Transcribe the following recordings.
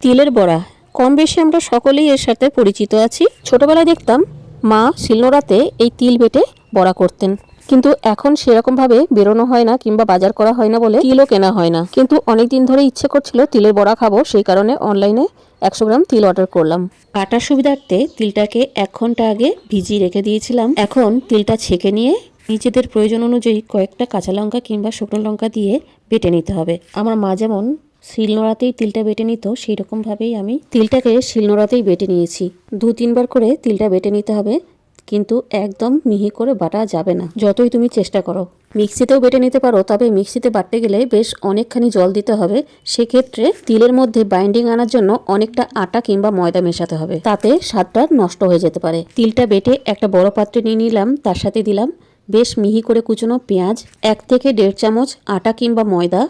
তিলের বড়া কম বেশি আমরা সকলেই এর সাথে পরিচিত আছি। ছোটবেলায় দেখতাম মা শিলনোড়াতে এই তিল বেটে বড়া করতেন, কিন্তু এখন সেরকম ভাবে বেরোনো হয় না কিংবা বাজার করা হয় না বলে তিলও কেনা হয় না। কিন্তু অনেকদিন ধরে ইচ্ছে করছিল তিলের বড়া খাবো, সেই কারণে অনলাইনে 100 গ্রাম তিল অর্ডার করলাম। কাটার সুবিধার্থে তিলটাকে 1 ঘন্টা আগে ভিজিয়ে রেখে দিয়েছিলাম। এখন তিলটা ছেঁকে নিয়ে নিজেদের প্রয়োজন অনুযায়ী কয়েকটা কাঁচা লঙ্কা কিংবা শুকনো লঙ্কা দিয়ে বেটে নিতে হবে। আমার মা যেমন শিলনোড়াতেই তিলটা বেটে নিত, সেই রকমভাবেই আমি তিলটাকে শিলনোড়াতেই বেটে নিয়েছি। 2-3 বার করে তিলটা বেটে নিতে হবে, কিন্তু একদম মিহি করে বাটা যাবে না, যতই তুমি চেষ্টা করো। মিক্সিতেও বেটে নিতে পারো, তবে মিক্সিতে বাটতে গেলে বেশ অনেকখানি জল দিতে হবে। সেক্ষেত্রে তিলের মধ্যে বাইন্ডিং আনার জন্য অনেকটা আটা কিংবা ময়দা মেশাতে হবে, তাতে স্বাদটা নষ্ট হয়ে যেতে পারে। তিলটা বেটে একটা বড় পাত্রে নিয়ে নিলাম, তার সাথে দিলাম বেশ মিহি করে কুচনো পেঁয়াজ, 1 থেকে 1.5 চামচ আটা কিংবা ময়দা,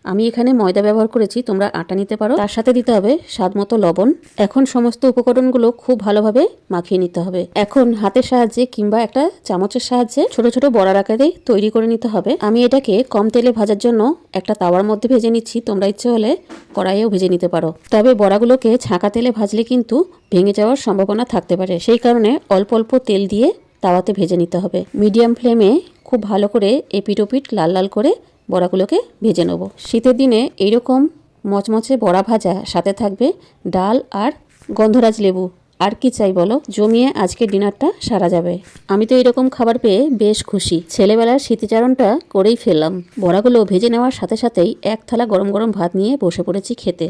আমি এখানে ময়দা ব্যবহার করেছি, তোমরা আটা নিতে পারো। তার সাথে দিতে হবে স্বাদ মতো লবণ। এখন সমস্ত উপকরণগুলো খুব ভালোভাবে মাখিয়ে নিতে হবে। এখন হাতের সাহায্যে কিংবা একটা চামচের সাহায্যে ছোট ছোট বড়ার আকারে তৈরি করে নিতে হবে। আমি এটাকে কম তেলে ভাজার জন্য একটা তাওয়ার মধ্যে ভেজে নিচ্ছি, তোমরা ইচ্ছে হলে কড়াইয়েও ভেজে নিতে পারো। তবে বড়াগুলোকে ছাঁকা তেলে ভাজলে কিন্তু ভেঙে যাওয়ার সম্ভাবনা থাকতে পারে, সেই কারণে অল্প অল্প তেল দিয়ে তাওয়াতে ভেজে নিতে হবে। মিডিয়াম ফ্লেমে খুব ভালো করে এপিট ওপিট লাল লাল করে বড়াগুলোকে ভেজে নেব। শীতের দিনে এইরকম মচমচে বড়া ভাজা, সাথে থাকবে ডাল আর গন্ধরাজ লেবু, আর কি চাই বলো? জমিয়ে আজকের ডিনারটা সারা যাবে। আমি তো এরকম খাবার পেয়ে বেশ খুশি। ছেলেবেলার স্মৃতিচারণটা করেই ফেললাম। বড়াগুলো ভেজে নেওয়ার সাথে সাথেই 1 থালা গরম গরম ভাত নিয়ে বসে পড়েছি খেতে।